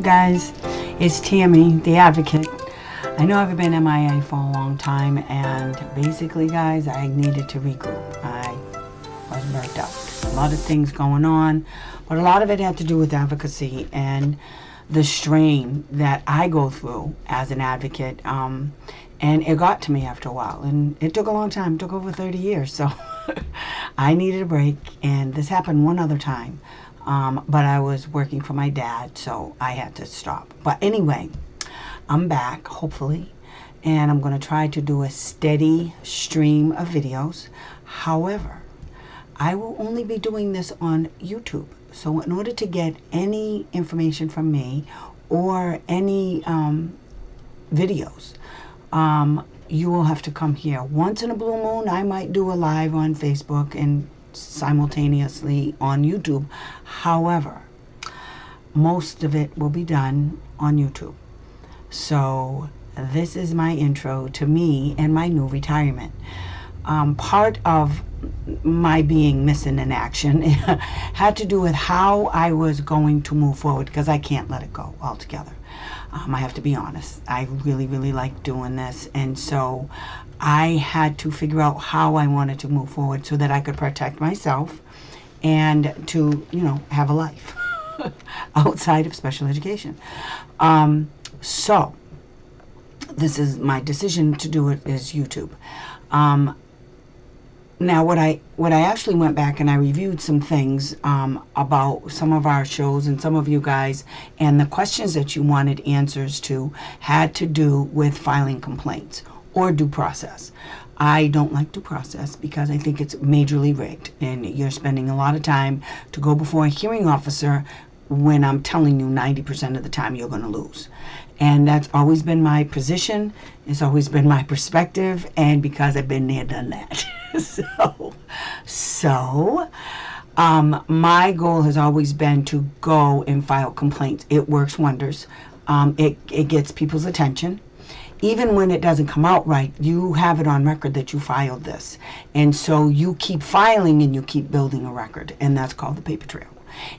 guys, it's Tammy, the advocate. I know I've been MIA for a long time, and basically guys, I needed to regroup. I was burnt out. A lot of things going on, but a lot of it had to do with advocacy and the strain that I go through as an advocate. And it got to me after a while, and it took a long time. It took over 30 years, so I needed a break. And this happened one other time, but I was working for my dad, so I had to stop. But anyway, I'm back, hopefully, and I'm going to try to do a steady stream of videos. However, I will only be doing this on YouTube. So in order to get any information from me or any videos, you will have to come here. Once in a blue moon, I might do a live on Facebook and simultaneously on YouTube. However, most of it will be done on YouTube. So this is my intro to me and my new retirement. Part of my being missing in action had to do with how I was going to move forward, because I can't let it go altogether. I have to be honest. I really, really like doing this, and so I had to figure out how I wanted to move forward so that I could protect myself and to, have a life outside of special education. So this is my decision to do it is YouTube. Now, what I actually went back and I reviewed some things about some of our shows and some of you guys, and the questions that you wanted answers to had to do with filing complaints or due process. I don't like due process because I think it's majorly rigged, and you're spending a lot of time to go before a hearing officer when I'm telling you 90% of the time you're going to lose. And that's always been my position. It's always been my perspective, and because I've been there, done that. So my goal has always been to go and file complaints. It works wonders. It gets people's attention. Even when it doesn't come out right, you have it on record that you filed this. And so you keep filing and you keep building a record, and that's called the paper trail.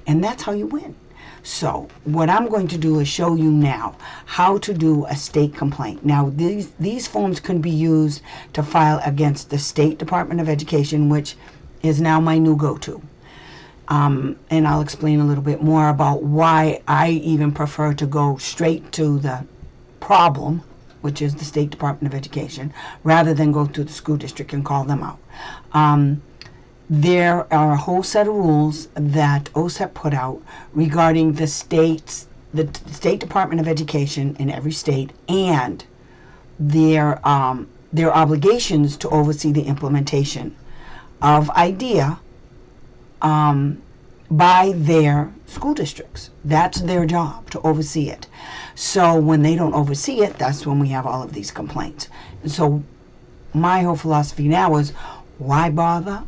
And that's how you win. So what I'm going to do is show you now how to do a state complaint. Now these forms can be used to file against the State Department of Education, which is now my new go-to. And I'll explain a little bit more about why I even prefer to go straight to the problem, which is the State Department of Education, rather than go to the school district and call them out. There are a whole set of rules that OSEP put out regarding the State Department of Education in every state, and their obligations to oversee the implementation of IDEA by their school districts. That's their job, to oversee it. So when they don't oversee it, that's when we have all of these complaints. And so my whole philosophy now is, why bother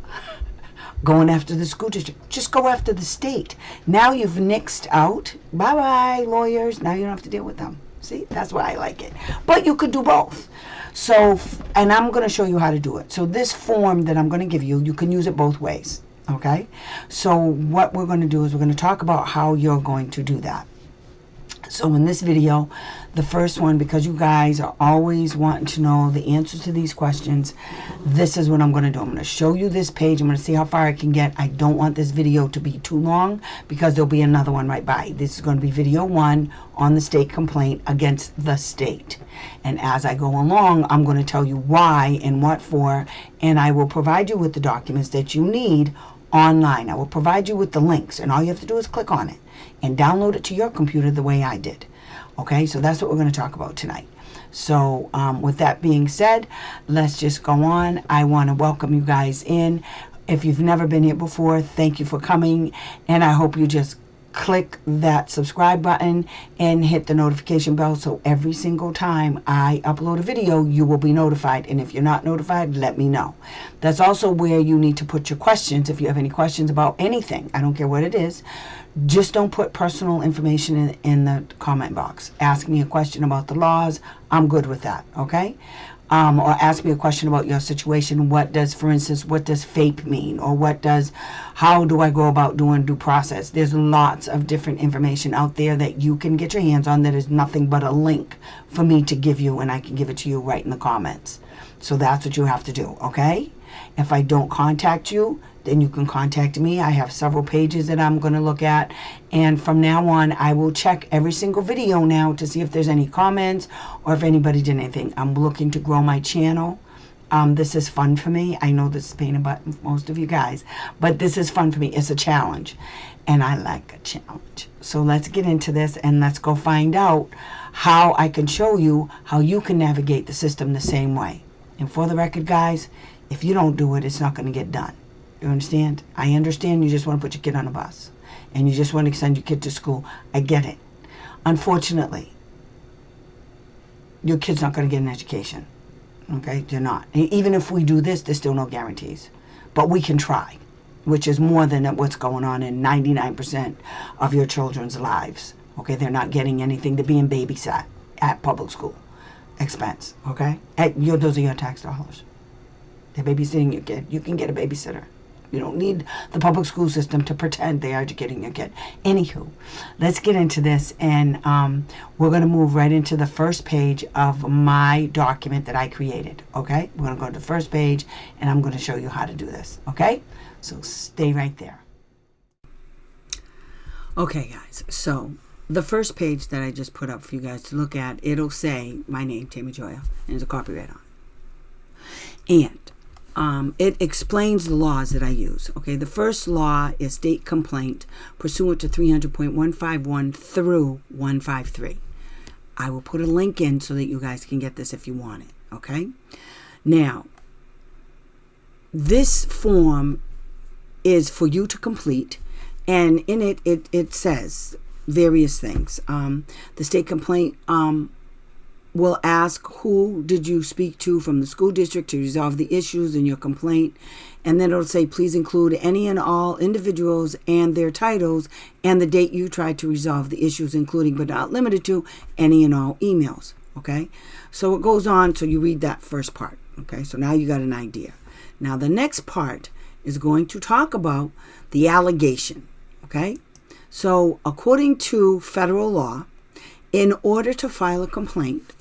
going after the school district? Just go after the state. Now you've nixed out. Bye-bye, lawyers. Now you don't have to deal with them. See, that's why I like it. But you could do both. So, and I'm going to show you how to do it. So this form that I'm going to give you, you can use it both ways. Okay? So what we're going to do is we're going to talk about how you're going to do that. So in this video, the first one, because you guys are always wanting to know the answers to these questions, this is what I'm going to do. I'm going to show you this page. I'm going to see how far I can get. I don't want this video to be too long because there'll be another one right by. This is going to be video 1 on the state complaint against the state. And as I go along, I'm going to tell you why and what for, and I will provide you with the documents that you need online. I will provide you with the links, and all you have to do is click on it and download it to your computer the way I did. Okay, so that's what we're going to talk about tonight. So with that being said, let's just go on. I want to welcome you guys in. If you've never been here before, thank you for coming, and I hope you just click that subscribe button and hit the notification bell, so every single time I upload a video, you will be notified. And if you're not notified, let me know. That's also where you need to put your questions. If you have any questions about anything, I don't care what it is, just don't put personal information in the comment box. Ask me a question about the laws. I'm good with that, okay? or ask me a question about your situation. What does, for instance, what does FAPE mean? Or how do I go about doing due process? There's lots of different information out there that you can get your hands on that is nothing but a link for me to give you, and I can give it to you right in the comments. So that's what you have to do, okay? If I don't contact you, then you can contact me. I have several pages that I'm going to look at. And from now on, I will check every single video now to see if there's any comments or if anybody did anything. I'm looking to grow my channel. This is fun for me. I know this is pain in the butt for most of you guys, but this is fun for me. It's a challenge, and I like a challenge. So let's get into this and let's go find out how I can show you how you can navigate the system the same way. And for the record, guys, if you don't do it, it's not going to get done. You understand? I understand you just want to put your kid on a bus and you just want to send your kid to school. I get it. Unfortunately, your kid's not going to get an education. Okay? They're not. Even if we do this, there's still no guarantees. But we can try, which is more than what's going on in 99% of your children's lives. Okay? They're not getting anything. They're being babysat at public school expense. Okay? Those are your tax dollars. They're babysitting your kid. You can get a babysitter. You don't need the public school system to pretend they are educating your kid. Anywho, let's get into this, and we're going to move right into the first page of my document that I created, okay? We're going to go to the first page, and I'm going to show you how to do this, okay? So stay right there. Okay, guys, so the first page that I just put up for you guys to look at, it'll say my name, Tammy Joya, and there's a copyright on it. And it explains the laws that I use. Okay, the first law is state complaint pursuant to 300.151 through 153. I will put a link in so that you guys can get this if you want it. Okay, now this form is for you to complete, and in it says various things. The state complaint will ask who did you speak to from the school district to resolve the issues in your complaint, and then it'll say please include any and all individuals and their titles and the date you tried to resolve the issues, including but not limited to any and all emails. Okay, so it goes on, so you read that first part. Okay, so now you got an idea. Now the next part is going to talk about the allegation. Okay, so according to federal law, in order to file a complaint,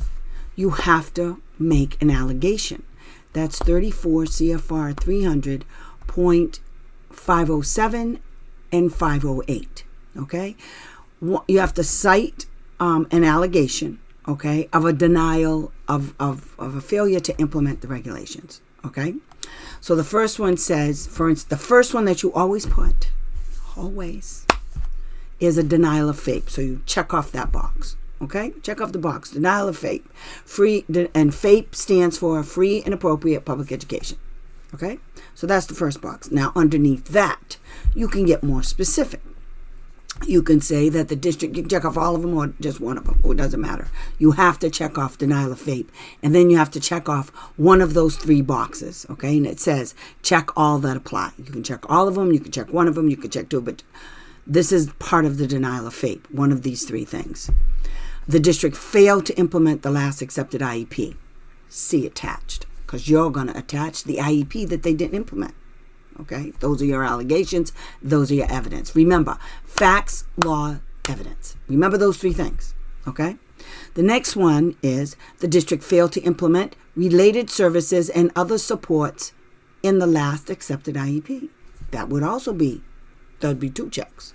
you have to make an allegation. That's 34 CFR 300.507 and 508. Okay, you have to cite an allegation, okay, of a denial of a failure to implement the regulations. Okay, so the first one says, for instance, the first one that you always put, is a denial of FAPE. So you check off that box. Okay, check off the box. Denial of FAPE. And FAPE stands for Free and Appropriate Public Education. Okay, so that's the first box. Now, underneath that, you can get more specific. You can say that the district, you can check off all of them or just one of them. It doesn't matter. You have to check off denial of FAPE. And then you have to check off one of those three boxes. Okay, and it says check all that apply. You can check all of them. You can check one of them. You can check two. But this is part of the denial of FAPE, one of these three things. The district failed to implement the last accepted IEP. See attached, because you're going to attach the IEP that they didn't implement. Okay, those are your allegations. Those are your evidence. Remember, facts, law, evidence. Remember those three things. Okay, the next one is the district failed to implement related services and other supports in the last accepted IEP. That would also be, there'd be two checks.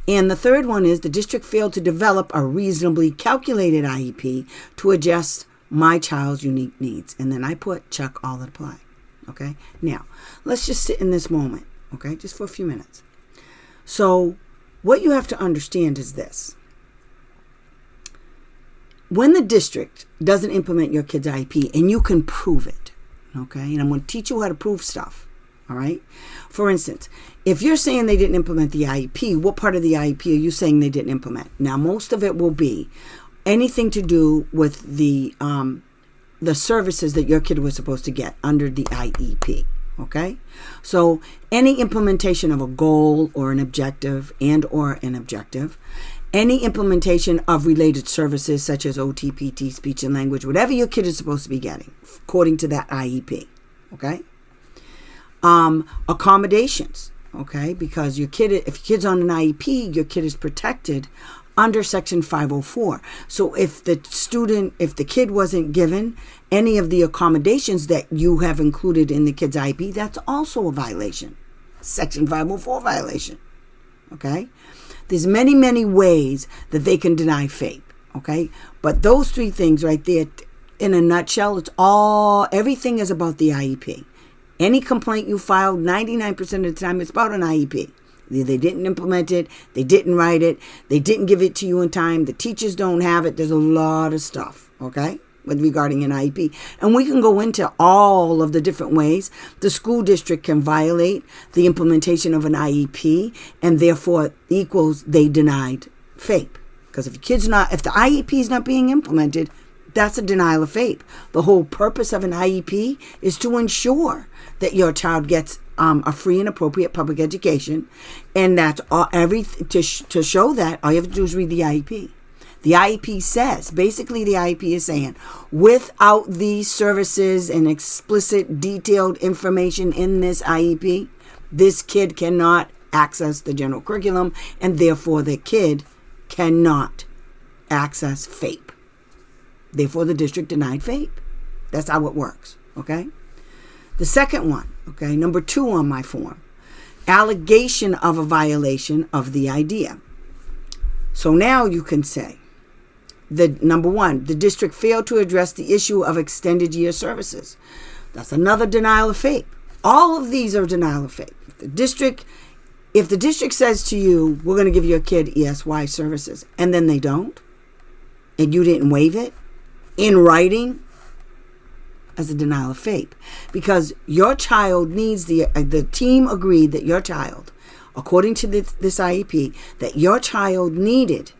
And the third one is the district failed to develop a reasonably calculated IEP to adjust my child's unique needs. And then I put check all that apply. Okay, now let's just sit in this moment, okay, just for a few minutes. So what you have to understand is this. When the district doesn't implement your kid's IEP, and you can prove it, okay, and I'm going to teach you how to prove stuff. All right. For instance, if you're saying they didn't implement the IEP, what part of the IEP are you saying they didn't implement? Now, most of it will be anything to do with the services that your kid was supposed to get under the IEP. Okay. So any implementation of a goal or an objective any implementation of related services such as OT, PT, speech and language, whatever your kid is supposed to be getting, according to that IEP, okay? Accommodations, okay? Because if your kid's on an IEP, your kid is protected under Section 504. So if the kid wasn't given any of the accommodations that you have included in the kid's IEP, that's also a violation. Section 504 violation, okay? There's many, many ways that they can deny FAPE, okay? But those three things right there, in a nutshell, everything is about the IEP. Any complaint you file, 99% of the time, it's about an IEP. They didn't implement it, they didn't write it, they didn't give it to you in time, the teachers don't have it. There's a lot of stuff, okay, regarding an IEP. And we can go into all of the different ways the school district can violate the implementation of an IEP, and therefore equals they denied FAPE. Because if the IEP is not being implemented, that's a denial of FAPE. The whole purpose of an IEP is to ensure that your child gets a free and appropriate public education, and that's all. To show that, all you have to do is read the IEP. The IEP says, basically the IEP is saying, without these services and explicit detailed information in this IEP, this kid cannot access the general curriculum, and therefore the kid cannot access FAPE. Therefore, the district denied FAPE. That's how it works, okay? The second one, okay, number 2 on my form, allegation of a violation of the idea. So now you can say, number 1, the district failed to address the issue of extended year services. That's another denial of FAPE. All of these are denial of FAPE. If the district says to you, we're going to give your kid ESY services, and then they don't, and you didn't waive it in writing, as a denial of FAPE, because your child needs the team agreed that your child, according to this IEP, that your child needed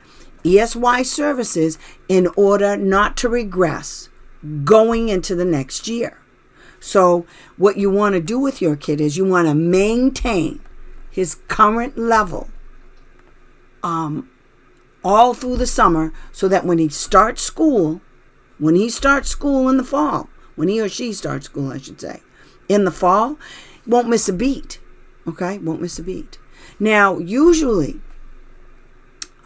ESY services in order not to regress going into the next year. So what you want to do with your kid is you want to maintain his current level all through the summer, so that when he starts school in the fall, when he or she starts school, I should say, in the fall, won't miss a beat, okay? Won't miss a beat. Now, usually,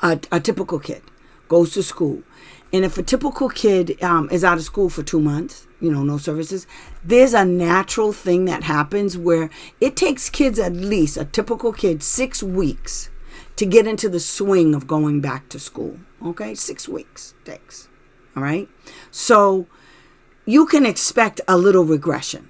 a typical kid goes to school, and if a typical kid is out of school for 2 months, no services, there's a natural thing that happens where it takes kids, at least a typical kid, 6 weeks to get into the swing of going back to school, okay? 6 weeks takes, all right? So you can expect a little regression.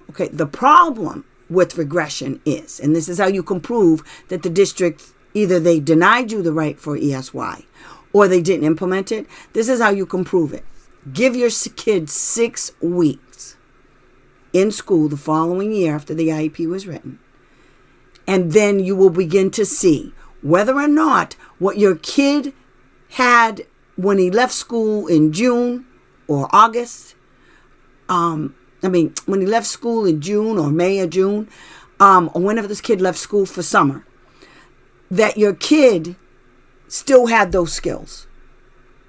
Okay, the problem with regression is, and this is how you can prove that the district, either they denied you the right for ESY or they didn't implement it. This is how you can prove it. Give your kid 6 weeks in school the following year after the IEP was written, and then you will begin to see whether or not what your kid had when he left school in June or August, when he left school in June or May or June, or whenever this kid left school for summer, that your kid still had those skills.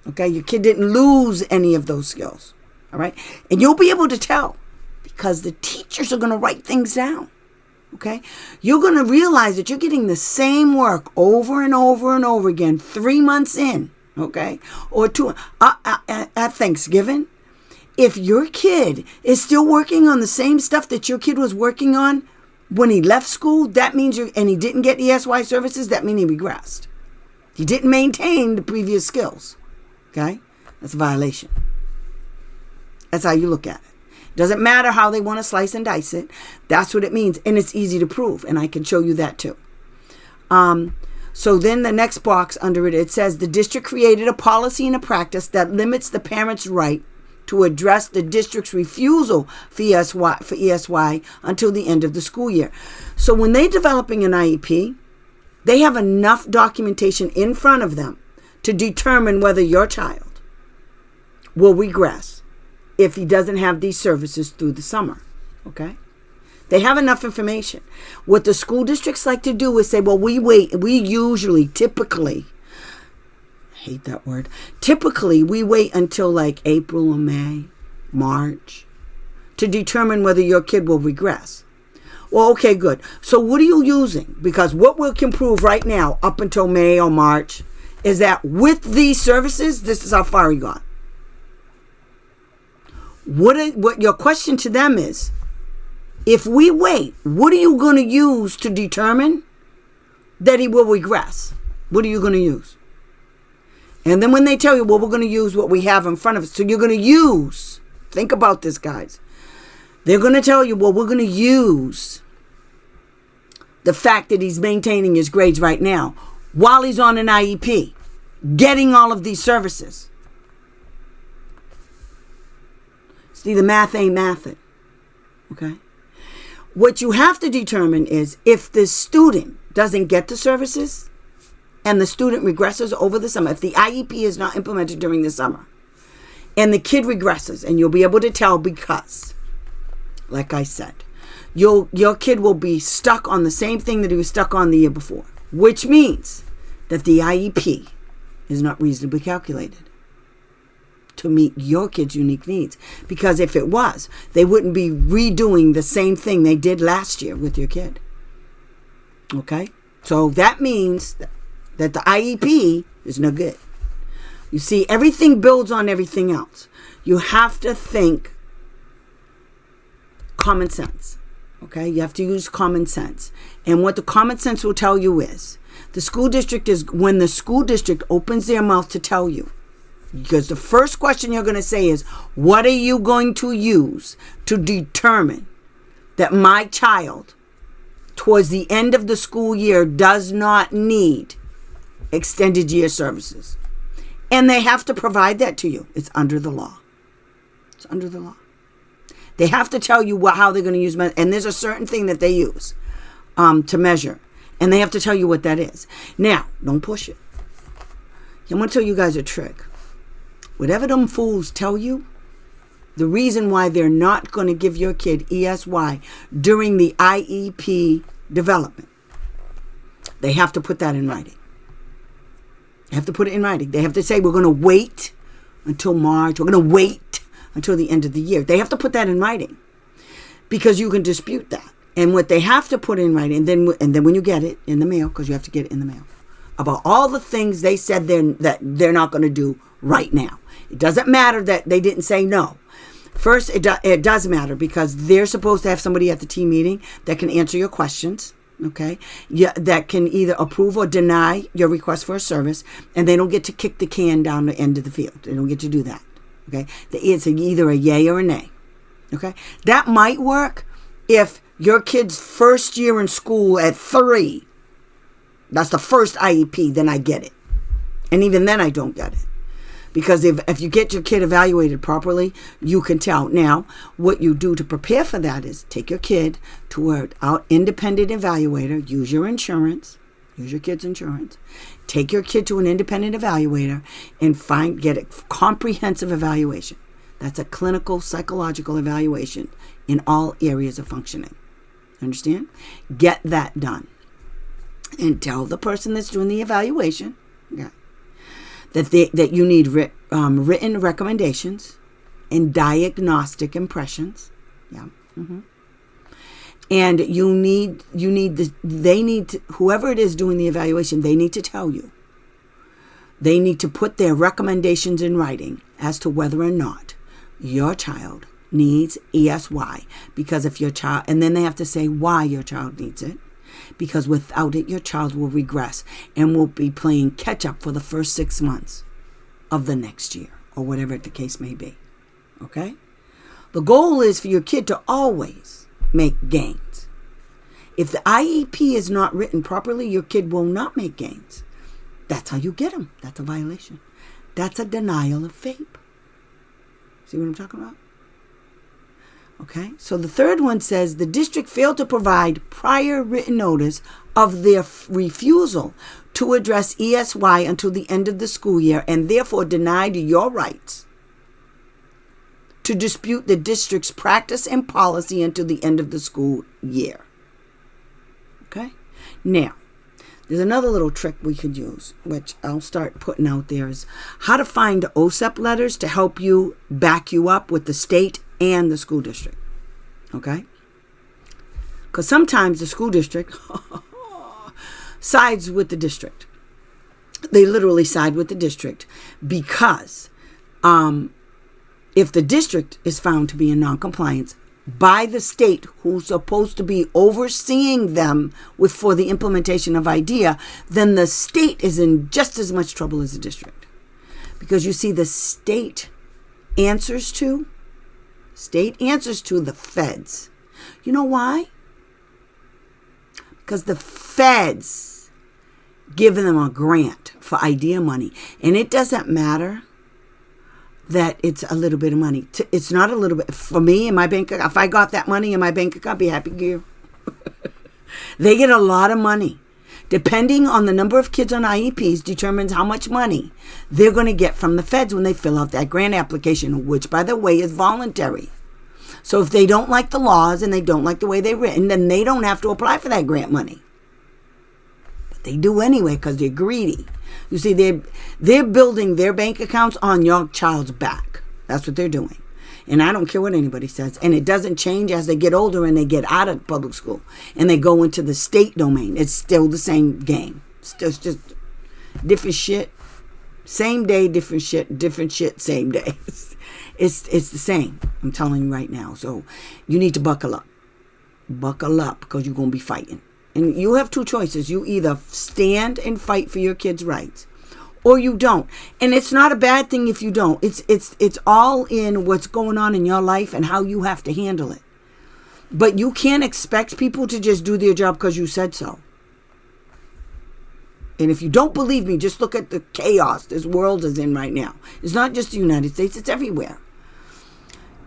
Okay, your kid didn't lose any of those skills. All right, and you'll be able to tell because the teachers are going to write things down. Okay, you're going to realize that you're getting the same work over and over and over again 3 months in. Okay, or 2 at Thanksgiving. If your kid is still working on the same stuff that your kid was working on when he left school, that means and he didn't get ESY services, that means he regressed. He didn't maintain the previous skills. Okay? That's a violation. That's how you look at it. Doesn't matter how they want to slice and dice it. That's what it means. And it's easy to prove. And I can show you that too. So then the next box under it, it says the district created a policy and a practice that limits the parent's right to address the district's refusal for ESY until the end of the school year. So when they're developing an IEP, they have enough documentation in front of them to determine whether your child will regress if he doesn't have these services through the summer. Okay? They have enough information. What the school districts like to do is say, well, we typically hate that word. Typically, we wait until like April or May, March, to determine whether your kid will regress. Well, okay, good. So what are you using? Because what we can prove right now, up until May or March, is that with these services, this is how far he got. What your question to them is, if we wait, what are you going to use to determine that he will regress? What are you going to use? And then when they tell you, well, we're going to use what we have in front of us. So you're going to use, think about this, guys. They're going to tell you, well, we're going to use the fact that he's maintaining his grades right now while he's on an IEP, getting all of these services. See, the math ain't mathing. Okay? What you have to determine is if the student doesn't get the services and the student regresses over the summer, if the IEP is not implemented during the summer and the kid regresses, and you'll be able to tell because, like I said, your kid will be stuck on the same thing that he was stuck on the year before, which means that the IEP is not reasonably calculated to meet your kid's unique needs. Because if it was, they wouldn't be redoing the same thing they did last year with your kid. Okay? So that means that the IEP is no good. You see, everything builds on everything else. You have to think common sense. Okay? You have to use common sense. And what the common sense will tell you is, the school district is, when the school district opens their mouth to tell you, because the first question you're going to say is, what are you going to use to determine that my child, towards the end of the school year, does not need extended year services? And they have to provide that to you. It's under the law. It's under the law. They have to tell you how they're going to use, and there's a certain thing that they use to measure. And they have to tell you what that is. Now, don't push it. I'm going to tell you guys a trick. Whatever them fools tell you, the reason why they're not going to give your kid ESY during the IEP development, they have to put that in writing. They have to put it in writing. They have to say, we're going to wait until March. We're going to wait until the end of the year. They have to put that in writing because you can dispute that. And what they have to put in writing, and then when you get it in the mail, because you have to get it in the mail, about all the things they said that they're not going to do right now. It doesn't matter that they didn't say no. First, it does matter because they're supposed to have somebody at the team meeting that can answer your questions, okay? Yeah, that can either approve or deny your request for a service, and they don't get to kick the can down the end of the field. They don't get to do that, okay? It's either a yay or a nay, okay? That might work if your kid's first year in school at 3, that's the first IEP, then I get it. And even then I don't get it. Because if you get your kid evaluated properly, you can tell. Now, what you do to prepare for that is take your kid to an independent evaluator, use your insurance, use your kid's insurance, take your kid to an independent evaluator and get a comprehensive evaluation. That's a clinical psychological evaluation in all areas of functioning. Understand? Get that done. And tell the person that's doing the evaluation, okay, that you need written recommendations and diagnostic impressions. Yeah. Mm-hmm. And whoever it is doing the evaluation, they need to tell you. They need to put their recommendations in writing as to whether or not your child needs ESY. Because if your child, and then they have to say why your child needs it. Because without it, your child will regress and will be playing catch up for the first 6 months of the next year or whatever the case may be. Okay? The goal is for your kid to always make gains. If the IEP is not written properly, your kid will not make gains. That's how you get them. That's a violation. That's a denial of FAPE. See what I'm talking about? Okay, so the third one says the district failed to provide prior written notice of their refusal to address ESY until the end of the school year and therefore denied your rights to dispute the district's practice and policy until the end of the school year. Okay, now There's another little trick we could use, which I'll start putting out there, is how to find OSEP letters to help you back you up with the state and the school district. Okay? Because sometimes the school district sides with the district. They literally side with the district because if the district is found to be in noncompliance by the state who's supposed to be overseeing them for the implementation of IDEA, then the state is in just as much trouble as the district. Because you see, the state answers to the feds. You know why? Because the feds giving them a grant for IDEA money. And it doesn't matter that it's a little bit of money. It's not a little bit. For me, in my bank account, if I got that money in my bank account, I'd be happy to you. They get a lot of money. Depending on the number of kids on IEPs determines how much money they're going to get from the feds when they fill out that grant application, which, by the way, is voluntary. So if they don't like the laws and they don't like the way they're written, then they don't have to apply for that grant money. But they do anyway because they're greedy. You see, they're building their bank accounts on your child's back. That's what they're doing. And I don't care what anybody says. And it doesn't change as they get older and they get out of public school and they go into the state domain. It's still the same game. It's just different shit. Same day, different shit, same day. It's the same. I'm telling you right now. So you need to buckle up. Buckle up because you're going to be fighting. And you have two choices. You either stand and fight for your kids' rights or you don't. And it's not a bad thing if you don't. It's all in what's going on in your life and how you have to handle it. But you can't expect people to just do their job because you said so. And if you don't believe me, just look at the chaos this world is in right now. It's not just the United States, it's everywhere.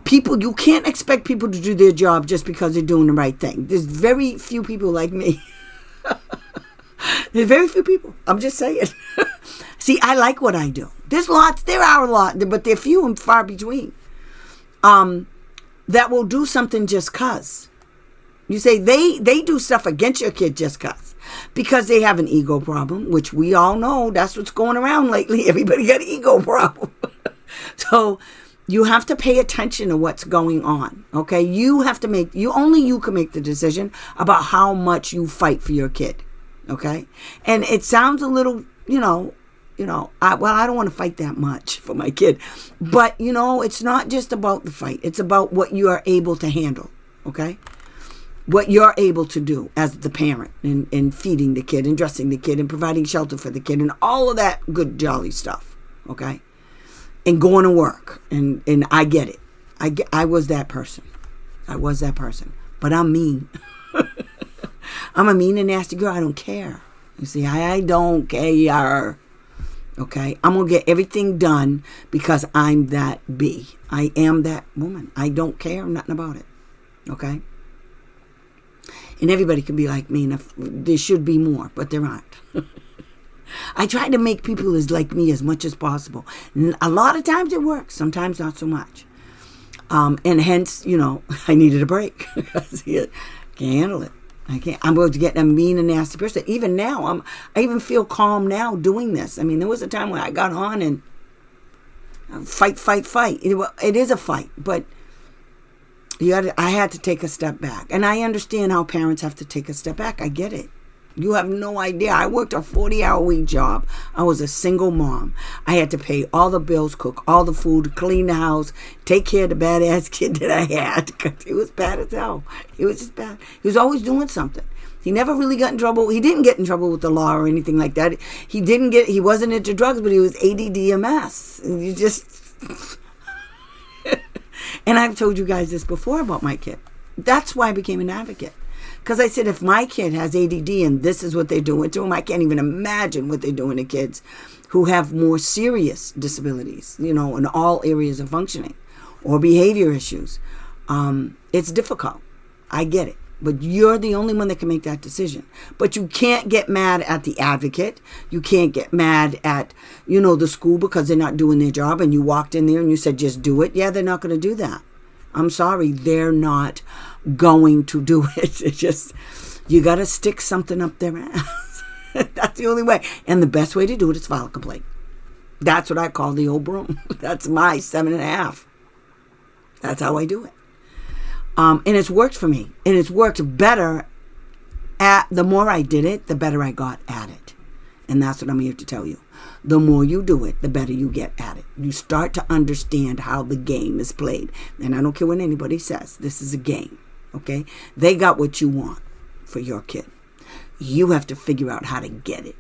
You can't expect people to do their job just because they're doing the right thing. There's very few people like me. There's very few people. I'm just saying. See, I like what I do. There are a lot, but they're few and far between. That will do something just cause. You say they do stuff against your kid just cause. Because they have an ego problem, which we all know that's what's going around lately. Everybody got an ego problem. So you have to pay attention to what's going on. Okay, you can make the decision about how much you fight for your kid. Okay, and it sounds a little, I don't want to fight that much for my kid, but it's not just about the fight. It's about what you are able to handle. Okay, what you're able to do as the parent in feeding the kid and dressing the kid and providing shelter for the kid and all of that good jolly stuff. Okay. And going to work. And I get it. I was that person. But I'm mean. I'm a mean and nasty girl. I don't care. You see, I don't care. Okay? I'm going to get everything done because I'm that bee. I am that woman. I don't care nothing about it. Okay? And everybody can be like me. And there should be more, but there aren't. I try to make people as like me as much as possible. A lot of times it works. Sometimes not so much. And hence, I needed a break. Because I can't handle it. I can't. I'm going to get a mean and nasty person. Even now, I even feel calm now doing this. I mean, there was a time when I got on and fight. It is a fight. But I had to take a step back. And I understand how parents have to take a step back. I get it. You have no idea. I worked a 40-hour-week job. I was a single mom. I had to pay all the bills, cook all the food, clean the house, take care of the badass kid that I had. Because he was bad as hell. He was just bad. He was always doing something. He never really got in trouble. He didn't get in trouble with the law or anything like that. He wasn't into drugs, but he was ADD-MS. You just... And I've told you guys this before about my kid. That's why I became an advocate. Because I said, if my kid has ADD and this is what they're doing to him, I can't even imagine what they're doing to kids who have more serious disabilities, in all areas of functioning or behavior issues. It's difficult. I get it. But you're the only one that can make that decision. But you can't get mad at the advocate. You can't get mad at, the school because they're not doing their job and you walked in there and you said, just do it. Yeah, they're not going to do that. I'm sorry, they're not going to do it. It's just, you got to stick something up their ass. That's the only way. And the best way to do it is file a complaint. That's what I call the old broom. That's my 7.5. That's how I do it. And it's worked for me. And it's worked better the more I did it, the better I got at it. And that's what I'm here to tell you. The more you do it, the better you get at it. You start to understand how the game is played. And I don't care what anybody says. This is a game. Okay? They got what you want for your kid. You have to figure out how to get it.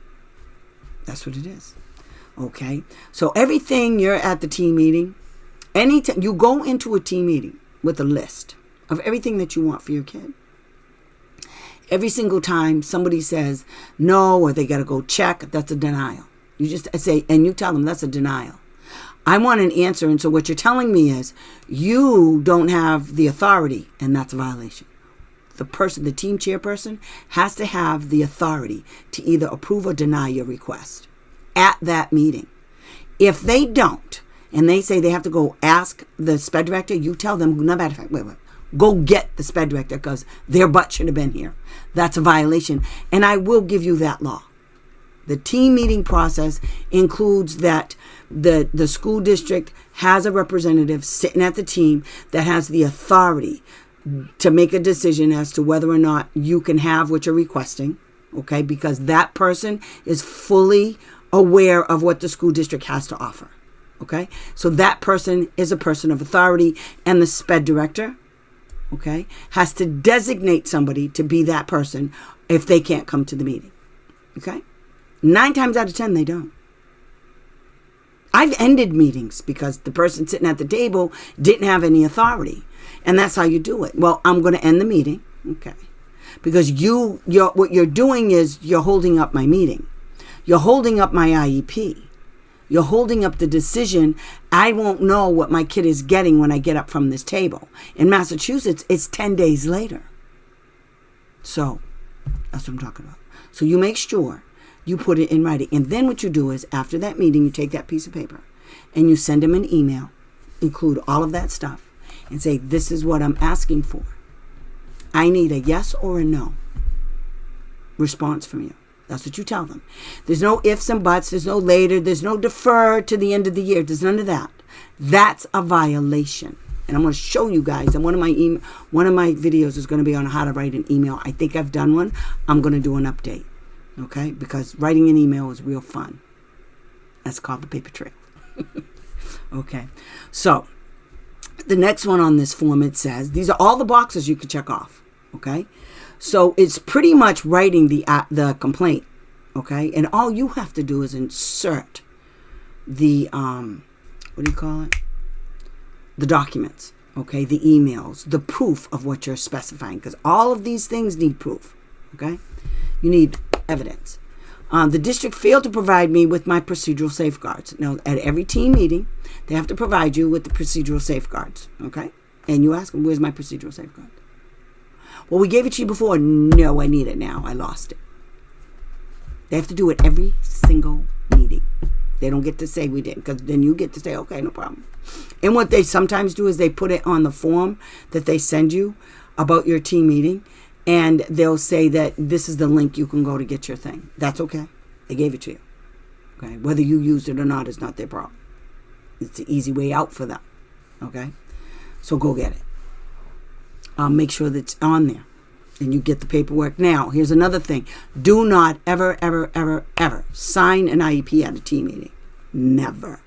That's what it is. Okay? So everything you're at the team meeting, anytime you go into a team meeting with a list of everything that you want for your kid. Every single time somebody says no, or they got to go check, that's a denial. You just say, and you tell them that's a denial. I want an answer. And so what you're telling me is you don't have the authority, and that's a violation. The team chairperson has to have the authority to either approve or deny your request at that meeting. If they don't, and they say they have to go ask the SPED director, you tell them, no matter of fact, wait. Go get the SPED director because their butt should have been here. That's a violation. And I will give you that law. The team meeting process includes that the school district has a representative sitting at the team that has the authority to make a decision as to whether or not you can have what you're requesting, okay? Because that person is fully aware of what the school district has to offer, okay? So that person is a person of authority, and the SPED director, okay, has to designate somebody to be that person if they can't come to the meeting, okay? 9 times out of 10, they don't. I've ended meetings because the person sitting at the table didn't have any authority, and that's how you do it. Well, I'm going to end the meeting, okay, because what you're doing is you're holding up my meeting. You're holding up my IEP. You're holding up the decision. I won't know what my kid is getting when I get up from this table. In Massachusetts, it's 10 days later. So that's what I'm talking about. So you make sure you put it in writing. And then what you do is after that meeting, you take that piece of paper and you send them an email, include all of that stuff, and say, this is what I'm asking for. I need a yes or a no response from you. That's what you tell them. There's no ifs and buts. There's no later. There's no defer to the end of the year. There's none of that. That's a violation. And I'm going to show you guys. And one of my videos is going to be on how to write an email. I think I've done one. I'm going to do an update. Okay? Because writing an email is real fun. That's called the paper trail. Okay. So the next one on this form, it says, these are all the boxes you can check off. Okay? So it's pretty much writing the complaint, okay? And all you have to do is insert the, what do you call it? The documents, okay? The emails, the proof of what you're specifying, because all of these things need proof, okay? You need evidence. The district failed to provide me with my procedural safeguards. Now, at every team meeting, they have to provide you with the procedural safeguards, okay? And you ask them, where's my procedural safeguard? Well, we gave it to you before. No, I need it now. I lost it. They have to do it every single meeting. They don't get to say we didn't, because then you get to say, okay, no problem. And what they sometimes do is they put it on the form that they send you about your team meeting, and they'll say that this is the link you can go to get your thing. That's okay. They gave it to you. Okay, whether you used it or not is not their problem. It's the easy way out for them. Okay, so go get it. Make sure that it's on there and you get the paperwork. Now, here's another thing. Do not ever, ever, ever, ever sign an IEP at a team meeting. Never.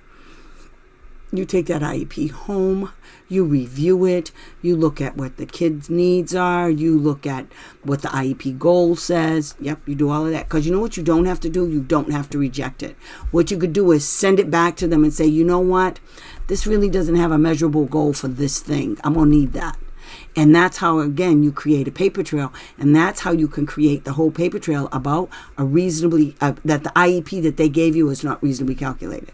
You take that IEP home, you review it, you look at what the kids' needs are, you look at what the IEP goal says. Yep, you do all of that. Because you know what you don't have to do? You don't have to reject it. What you could do is send it back to them and say, you know what? This really doesn't have a measurable goal for this thing. I'm going to need that. And that's how, again, you create a paper trail. And that's how you can create the whole paper trail about that the IEP that they gave you is not reasonably calculated.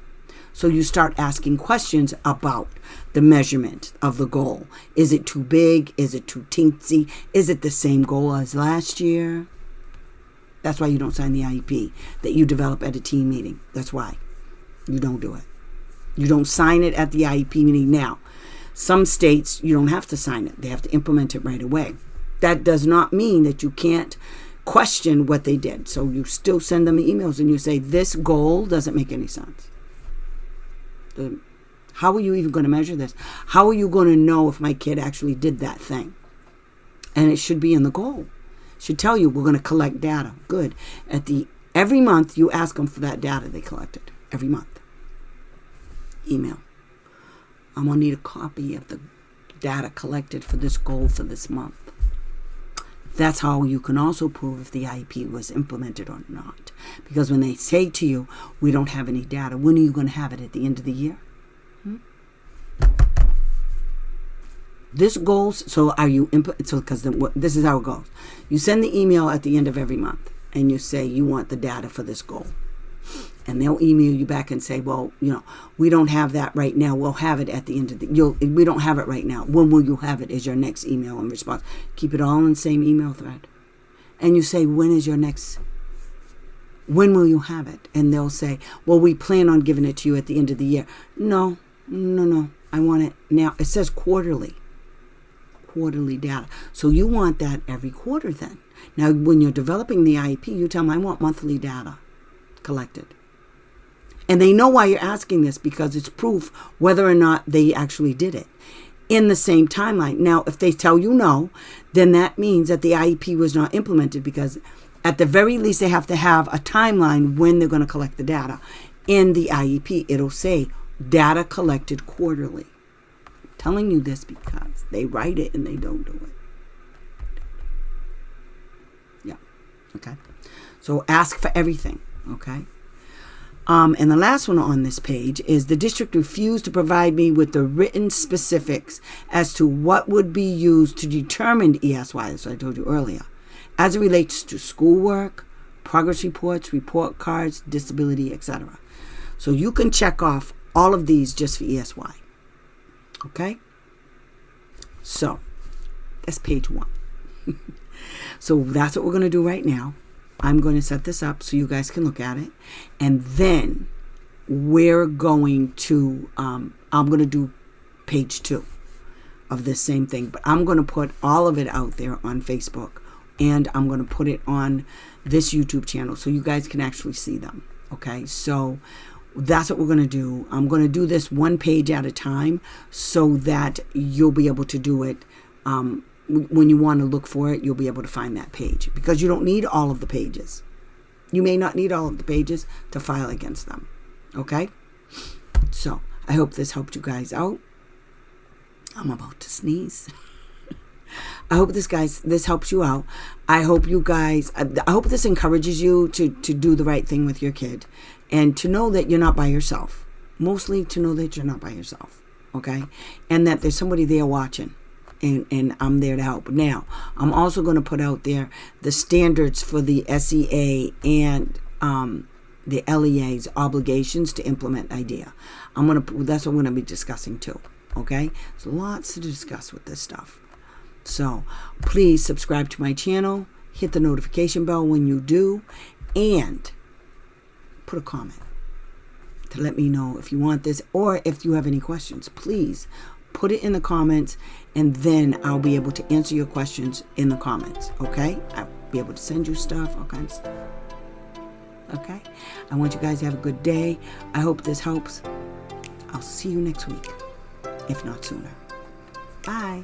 So you start asking questions about the measurement of the goal. Is it too big? Is it too teensy? Is it the same goal as last year? That's why you don't sign the IEP that you develop at a team meeting. That's why you don't do it. You don't sign it at the IEP meeting. Now, some states, you don't have to sign it. They have to implement it right away. That does not mean that you can't question what they did. So you still send them the emails and you say, this goal doesn't make any sense. How are you even going to measure this? How are you going to know if my kid actually did that thing? And it should be in the goal. It should tell you we're going to collect data. Good. Every month you ask them for that data they collected. Every month. Email. I'm going to need a copy of the data collected for this goal for this month. That's how you can also prove if the IEP was implemented or not. Because when they say to you, we don't have any data, when are you going to have it? At the end of the year? This goes, so are you, because this is how it goes. You send the email at the end of every month and you say you want the data for this goal. And they'll email you back and say, well, we don't have that right now. We'll have it at the end of we don't have it right now. When will you have it is your next email and response. Keep it all in the same email thread. And you say, when will you have it? And they'll say, well, we plan on giving it to you at the end of the year. No. I want it now. It says quarterly data. So you want that every quarter then. Now, when you're developing the IEP, you tell them, I want monthly data collected. And they know why you're asking this, because it's proof whether or not they actually did it in the same timeline. Now, if they tell you no, then that means that the IEP was not implemented, because at the very least they have to have a timeline when they're going to collect the data. In the IEP, it'll say data collected quarterly. I'm telling you this because they write it and they don't do it. Yeah. Okay. So ask for everything. Okay. And the last one on this page is the district refused to provide me with the written specifics as to what would be used to determine ESY, as I told you earlier, as it relates to schoolwork, progress reports, report cards, disability, etc. So you can check off all of these just for ESY. Okay? So that's page 1. So that's what we're going to do right now. I'm going to set this up so you guys can look at it. And then we're going to, I'm going to do page 2 of this same thing. But I'm going to put all of it out there on Facebook. And I'm going to put it on this YouTube channel so you guys can actually see them. Okay? So that's what we're going to do. I'm going to do this one page at a time so that you'll be able to do it. When you want to look for it, you'll be able to find that page, because you don't need all of the pages. You may not need all of the pages to file against them. Okay? So I hope this helped you guys out. I'm about to sneeze. I hope this helps you out. I hope this encourages you to do the right thing with your kid, and to know that you're not by yourself. Mostly to know that you're not by yourself. Okay? And that there's somebody there watching. And I'm there to help. Now, I'm also going to put out there the standards for the SEA and the LEA's obligations to implement IDEA. That's what I'm going to be discussing too. Okay? There's lots to discuss with this stuff. So please subscribe to my channel, hit the notification bell when you do, and put a comment to let me know if you want this, or if you have any questions. Please put it in the comments, and then I'll be able to answer your questions in the comments. Okay? I'll be able to send you stuff, all kinds of stuff. Okay? I want you guys to have a good day. I hope this helps. I'll see you next week, if not sooner. Bye.